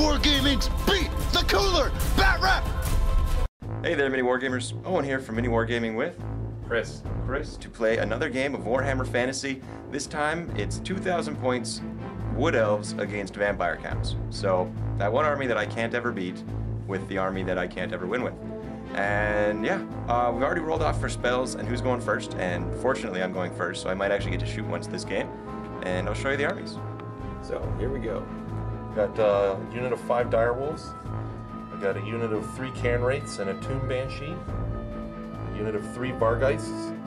MiniWarGaming's Beat the Cooler Bat Rap! Hey there, MiniWarGamers. Owen here from MiniWarGaming with Chris to play another game of Warhammer Fantasy. This time it's 2,000 points Wood Elves against Vampire Counts. So that one army that I can't ever beat with the army that I can't ever win with. And yeah, we've already rolled off for spells and who's going first, and fortunately I'm going first, so I might actually get to shoot once this game, and I'll show you the armies. So here we go. got a unit of 5 direwolves. I got a unit of 3 Cairn Wraiths and a Tomb Banshee. A unit of 3 Vargheists,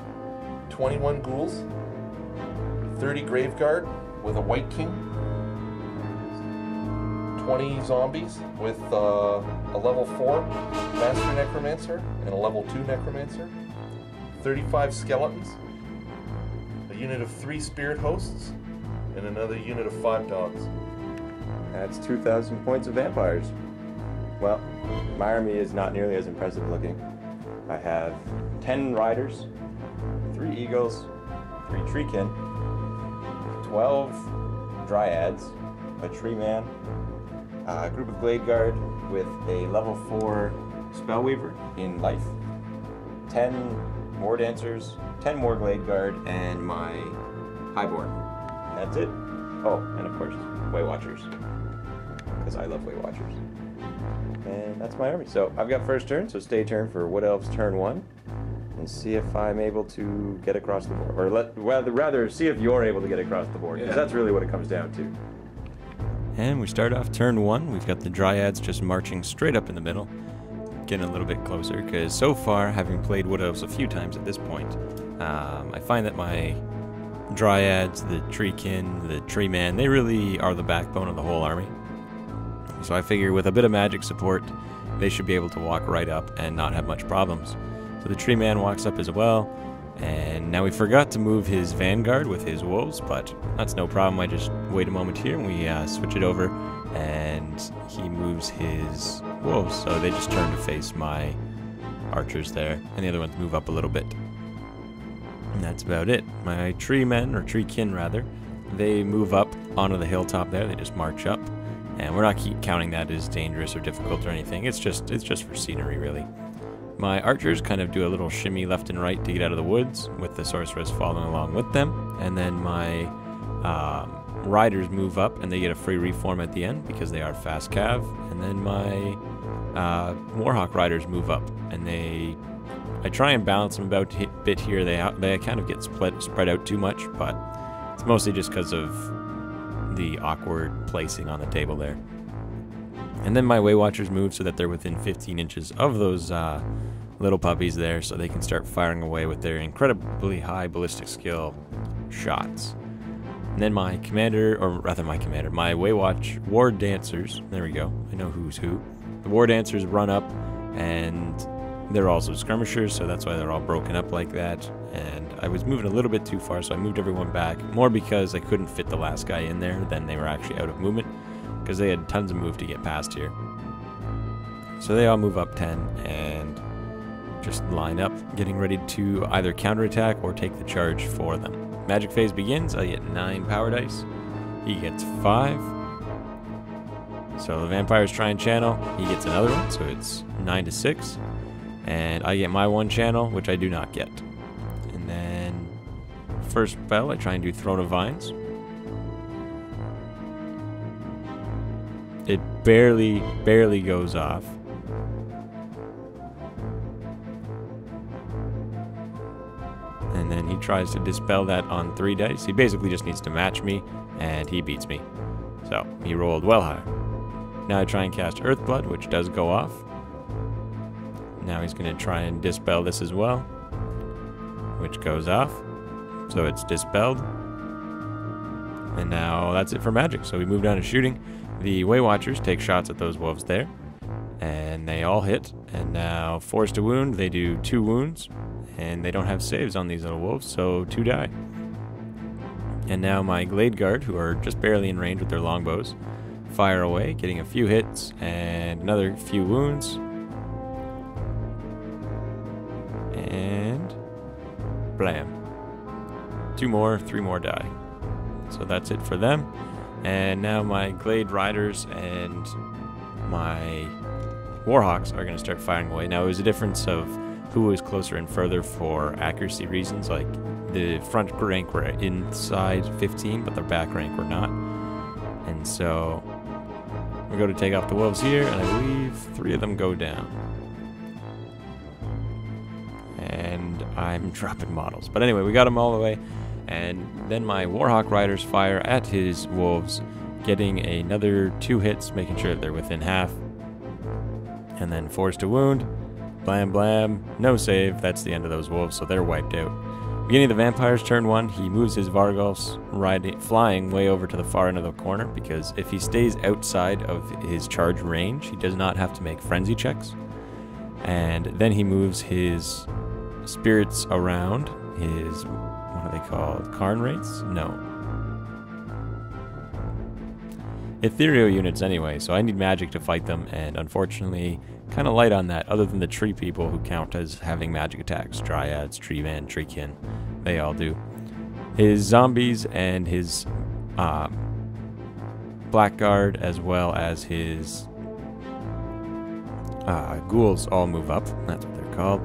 21 ghouls, 30 Graveguard with a White King, 20 zombies with a level 4 Master Necromancer and a level 2 Necromancer, 35 skeletons, a unit of 3 Spirit Hosts, and another unit of 5 dogs. That's 2,000 points of vampires. Well, my army is not nearly as impressive looking. I have 10 riders, 3 eagles, 3 treekin, 12 dryads, a tree man, a group of glade guard with a level 4 spellweaver in life, 10 more dancers, 10 more glade guard, and my highborn. That's it. Oh, and of course, Way Watchers, because I love Way Watchers. And that's my army. So I've got first turn, so stay turn for Wood Elves turn 1, and see if I'm able to get across the board, or rather see if you're able to get across the board, because that's really what it comes down to. And we start off turn 1. We've got the dryads just marching straight up in the middle, getting a little bit closer, because so far, having played Wood Elves a few times at this point, I find that my dryads, the treekin, the tree man, they really are the backbone of the whole army. So I figure with a bit of magic support, they should be able to walk right up and not have much problems. So the tree man walks up as well, and now we forgot to move his vanguard with his wolves, but that's no problem. I just wait a moment here and we switch it over, and he moves his wolves, so they just turn to face my archers there, and the other ones move up a little bit. And that's about it. My tree men, or treekin rather, they move up onto the hilltop there. They just march up, and we're not counting that as dangerous or difficult or anything. It's just for scenery, really. My archers kind of do a little shimmy left and right to get out of the woods, with the sorceress following along with them. And then my riders move up, and they get a free reform at the end because they are fast cav. And then my warhawk riders move up, and I try and balance them about a bit here. They kind of get spread out too much, but it's mostly just because of the awkward placing on the table there. And then my Way Watchers move so that they're within 15 inches of those little puppies there, so they can start firing away with their incredibly high ballistic skill shots. And then my Way Watch War Dancers, there we go, I know who's who. The War Dancers run up, and they're also skirmishers, so that's why they're all broken up like that. And I was moving a little bit too far, so I moved everyone back, more because I couldn't fit the last guy in there than they were actually out of movement, because they had tons of move to get past here. So they all move up 10 and just line up, getting ready to either counterattack or take the charge for them. Magic phase begins. I get 9 power dice. He gets 5. So the vampires try and channel. He gets another one, so it's 9 to 6. And I get my 1 channel, which I do not get. And then first spell, I try and do Throne of Vines. It barely goes off. And then he tries to dispel that on 3 dice. He basically just needs to match me, and he beats me. So he rolled well high. Now I try and cast Earthblood, which does go off. Now he's going to try and dispel this as well, which goes off. So it's dispelled. And now that's it for magic. So we move down to shooting. The Way Watchers take shots at those wolves there, and they all hit. And now forced to wound, they do 2 wounds, and they don't have saves on these little wolves, so 2 die. And now my Glade Guard, who are just barely in range with their longbows, fire away, getting a few hits and another few wounds. And blam. 2 more, 3 more die. So that's it for them. And now my Glade Riders and my Warhawks are going to start firing away. Now, it was a difference of who was closer and further for accuracy reasons. Like, the front rank were inside 15, but the back rank were not. And so we go to take off the wolves here, and I believe 3 of them go down. And I'm dropping models. But anyway, we got them all the way. And then my Warhawk riders fire at his wolves, getting another 2 hits, making sure that they're within half. And then forced to wound. Blam blam. No save. That's the end of those wolves, so they're wiped out. Beginning of the vampires, turn 1, he moves his Vargulfs flying way over to the far end of the corner, because if he stays outside of his charge range, he does not have to make frenzy checks. And then he moves his spirits around, his, what are they called? Karn rates? No. Ethereal units anyway, so I need magic to fight them, and unfortunately, kind of light on that, other than the tree people who count as having magic attacks. Dryads, Treeman, Treekin, they all do. His zombies and his blackguard, as well as his ghouls all move up. That's what they're called.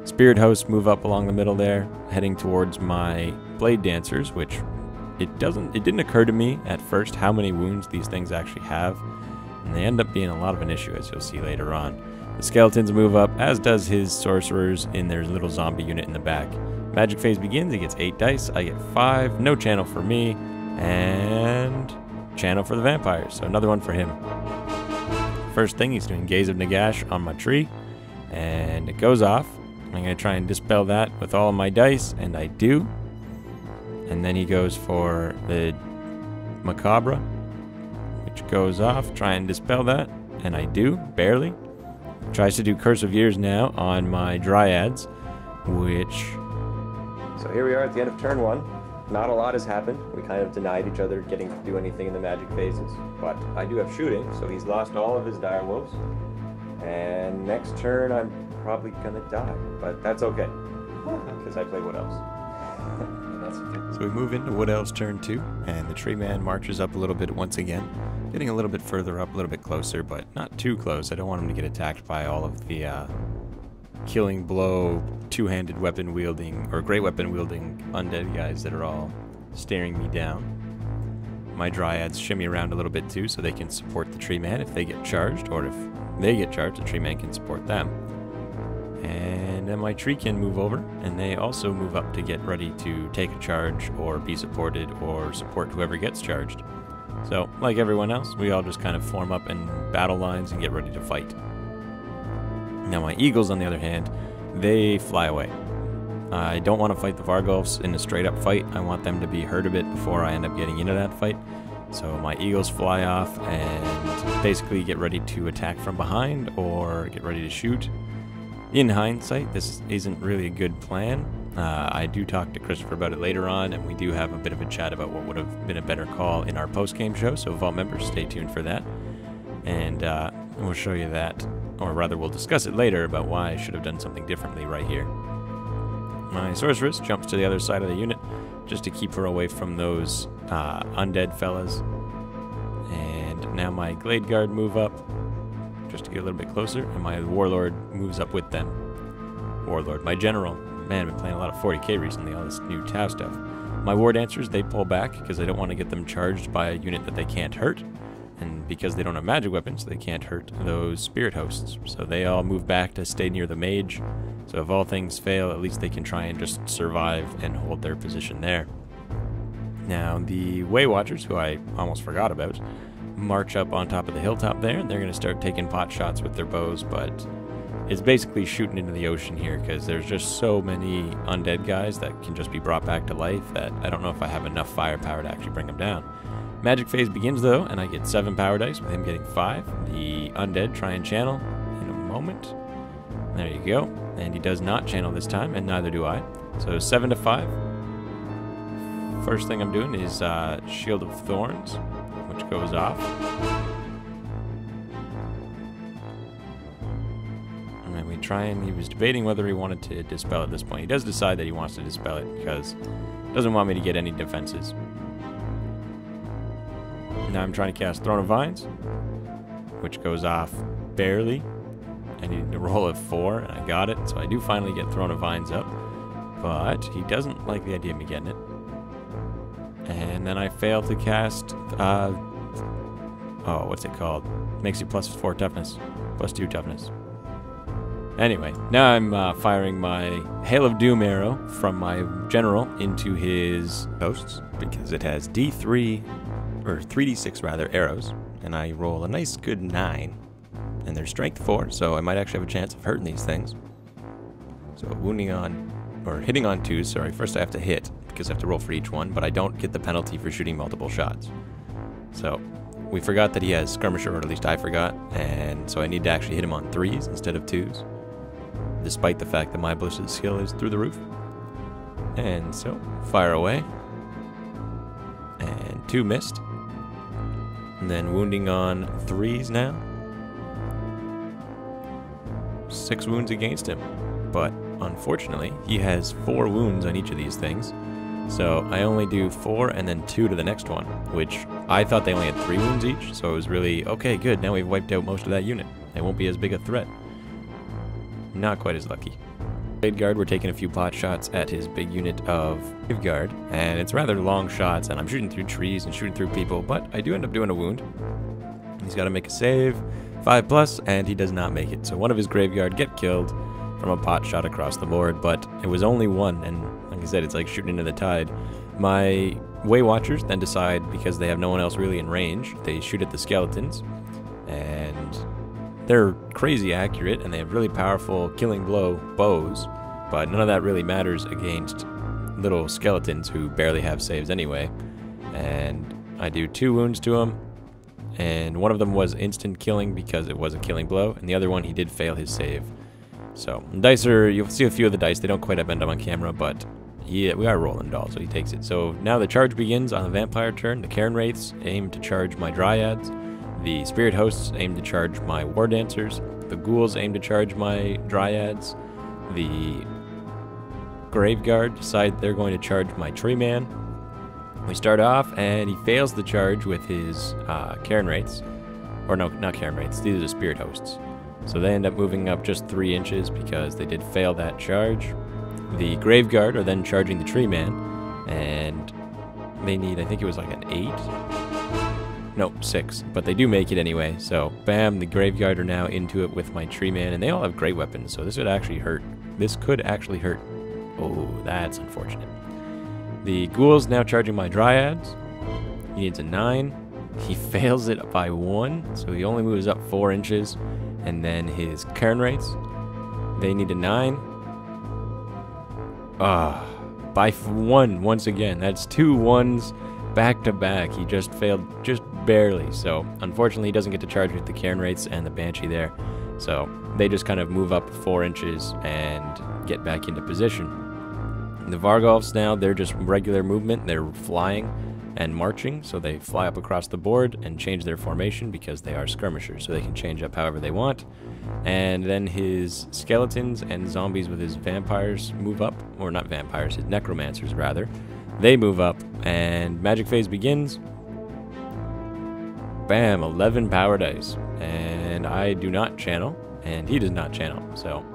Spirit hosts move up along the middle there, heading towards my blade dancers, which it didn't occur to me at first how many wounds these things actually have, and they end up being a lot of an issue, as you'll see later on. The skeletons move up, as does his sorcerers in their little zombie unit in the back. Magic phase begins, he gets 8 dice, I get 5, no channel for me, and channel for the vampires, so another one for him. First thing, he's doing Gaze of Nagash on my tree, and it goes off. I'm going to try and dispel that with all of my dice, and I do. And then he goes for the Macabre, which goes off, try and dispel that, and I do, barely. Tries to do Curse of Years now on my Dryads, which... So here we are at the end of turn 1. Not a lot has happened. We kind of denied each other getting to do anything in the magic phases. But I do have shooting, so he's lost all of his direwolves. And next turn I'm probably gonna die, but that's okay, because I play Wood Elves. That's okay. So we move into Wood Elves turn 2, and the tree man marches up a little bit once again, getting a little bit further up, a little bit closer, but not too close. I don't want him to get attacked by all of the killing blow, two-handed weapon wielding, or great weapon wielding undead guys that are all staring me down. My Dryads shimmy around a little bit too, so they can support the tree man if they get charged, or if they get charged, the tree man can support them. And then my tree can move over, and they also move up to get ready to take a charge or be supported or support whoever gets charged. So, like everyone else, we all just kind of form up in battle lines and get ready to fight. Now my eagles, on the other hand, they fly away. I don't want to fight the Vargulfs in a straight up fight. I want them to be hurt a bit before I end up getting into that fight. So my eagles fly off and basically get ready to attack from behind or get ready to shoot. In hindsight, this isn't really a good plan. I do talk to Christopher about it later on, and we do have a bit of a chat about what would have been a better call in our post-game show, so Vault members, stay tuned for that. And we'll show you that, or rather we'll discuss it later about why I should have done something differently right here. My sorceress jumps to the other side of the unit just to keep her away from those undead fellas. And now my Glade Guard move up just to get a little bit closer, and my Warlord moves up with them. Warlord, my General. Man, I've been playing a lot of 40k recently, all this new Tau stuff. My War Dancers, they pull back because I don't want to get them charged by a unit that they can't hurt. And because they don't have magic weapons, they can't hurt those spirit hosts. So they all move back to stay near the mage. So if all things fail, at least they can try and just survive and hold their position there. Now, the Way Watchers, who I almost forgot about, march up on top of the hilltop there, and they're going to start taking pot shots with their bows, but it's basically shooting into the ocean here because there's just so many undead guys that can just be brought back to life that I don't know if I have enough firepower to actually bring them down. Magic phase begins though, and I get 7 power dice with him getting 5. The undead try and channel in a moment. There you go. And he does not channel this time, and neither do I. So 7 to 5. First thing I'm doing is Shield of Thorns, which goes off. And then we try and, he was debating whether he wanted to dispel at this point. He does decide that he wants to dispel it because he doesn't want me to get any defenses. Now I'm trying to cast Throne of Vines. which goes off barely. I needed to roll a 4, and I got it, so I do finally get Throne of Vines up. But he doesn't like the idea of me getting it. And then I fail to cast, oh, what's it called? Makes you +4 toughness, +2 toughness. Anyway, now I'm firing my Hail of Doom arrow from my general into his hosts, because it has D3, or 3d6 rather, arrows, and I roll a nice good 9. And they're strength 4, so I might actually have a chance of hurting these things. So wounding on, or hitting on 2, sorry, first I have to hit, because I have to roll for each one, but I don't get the penalty for shooting multiple shots. So, we forgot that he has skirmisher, or at least I forgot, and so I need to actually hit him on 3s instead of 2s, despite the fact that my ballistic skill is through the roof. And so, fire away. And 2 missed. And then wounding on 3s now. 6 wounds against him, but unfortunately he has 4 wounds on each of these things, so I only do 4 and then 2 to the next one, which I thought they only had 3 wounds each, so it was really, okay, good, now we've wiped out most of that unit. It won't be as big a threat. Not quite as lucky. Blade Guard, we're taking a few pot shots at his big unit of Grave Guard, and it's rather long shots, and I'm shooting through trees and shooting through people, but I do end up doing a wound. He's got to make a save. 5+, and he does not make it. So one of his Graveguard get killed from a pot shot across the board, but it was only one, and like I said, it's like shooting into the tide. My Way Watchers then decide, because they have no one else really in range, they shoot at the skeletons, and they're crazy accurate, and they have really powerful killing blow bows, but none of that really matters against little skeletons who barely have saves anyway. And I do 2 wounds to him, and one of them was instant killing because it was a killing blow, and the other one he did fail his save. So dice are, you'll see a few of the dice, they don't quite end up on camera, but yeah, we are rolling doll, so he takes it. So now the charge begins on the vampire turn. The Cairn Wraiths aim to charge my Dryads, the Spirit Hosts aim to charge my War Dancers, the Ghouls aim to charge my Dryads, the Grave Guard decide they're going to charge my Tree Man. We start off, and he fails the charge with his Cairn Wraiths. Or no, not Cairn Wraiths, these are the Spirit Hosts. So they end up moving up just 3 inches because they did fail that charge. The Grave Guard are then charging the Tree Man, and they need, I think it was like an 8? No, 6, but they do make it anyway. So, bam, the Grave Guard are now into it with my Tree Man, and they all have great weapons, so this would actually hurt. This could actually hurt. Oh, that's unfortunate. The Ghouls now charging my Dryads. He needs a 9. He fails it by 1, so he only moves up 4 inches. And then his Cairn Wraiths, they need a 9. By 1 once again. That's 2 1s back to back. He just failed just barely. So unfortunately he doesn't get to charge with the Cairn Wraiths and the Banshee there. So they just kind of move up 4 inches and get back into position. The Vargolfs now, they're just regular movement. They're flying and marching, so they fly up across the board and change their formation because they are skirmishers, so they can change up however they want. And then his skeletons and zombies with his vampires move up, or not vampires, his necromancers rather. They move up, and magic phase begins. Bam, 11 power dice. And I do not channel, and he does not channel, so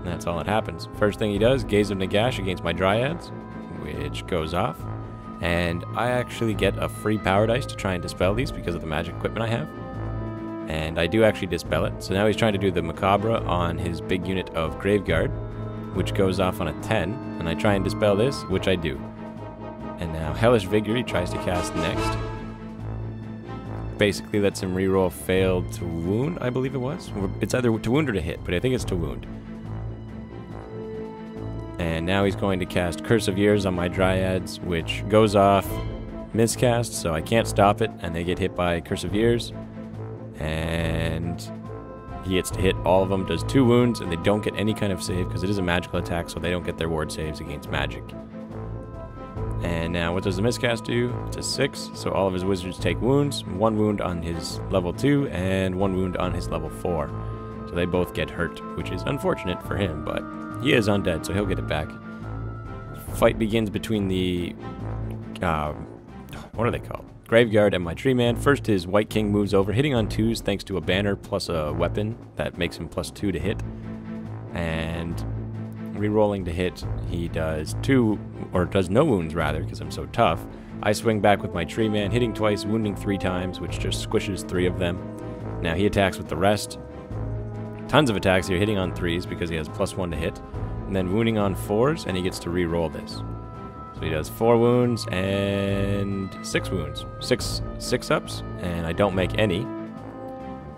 that's all that happens. First thing he does, Gaze of Nagash against my Dryads, which goes off. And I actually get a free power dice to try and dispel these because of the magic equipment I have. And I do actually dispel it. So now he's trying to do the Macabre on his big unit of Graveguard, which goes off on a 10. And I try and dispel this, which I do. And now Hellish Vigor he tries to cast next. Basically lets him reroll failed to wound, I believe it was. It's either to wound or to hit, but I think it's to wound. And now he's going to cast Curse of Years on my Dryads, which goes off miscast, so I can't stop it, and they get hit by Curse of Years. And he gets to hit all of them, does 2 wounds, and they don't get any kind of save, because it is a magical attack, so they don't get their ward saves against magic. And now what does the miscast do? It's a 6, so all of his wizards take wounds, 1 wound on his level 2, and 1 wound on his level 4. So they both get hurt, which is unfortunate for him, but he is undead, so he'll get it back. Fight begins between the, what are they called? graveyard and my tree man. First, his White King moves over, hitting on 2s thanks to a banner plus a weapon that makes him +2 to hit. And re-rolling to hit, he does does no wounds rather, because I'm so tough. I swing back with my tree man, hitting twice, wounding 3 times, which just squishes 3 of them. Now he attacks with the rest. Tons of attacks here, hitting on 3s because he has +1 to hit. And then wounding on 4s, and he gets to re-roll this. So he does 4 wounds and 6 wounds. 6 ups, and I don't make any,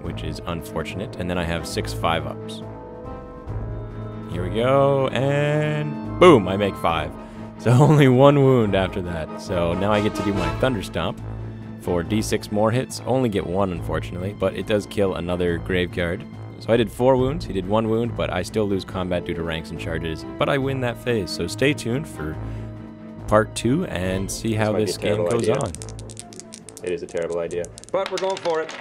which is unfortunate. And then I have 6 5-ups. Here we go, and boom, I make 5. So only 1 wound after that. So now I get to do my Thunder Stomp for d6 more hits. Only get 1, unfortunately, but it does kill another graveyard. So I did 4 wounds, he did 1 wound, but I still lose combat due to ranks and charges. But I win that phase, so stay tuned for part 2 and see how this game goes on. It is a terrible idea, but we're going for it.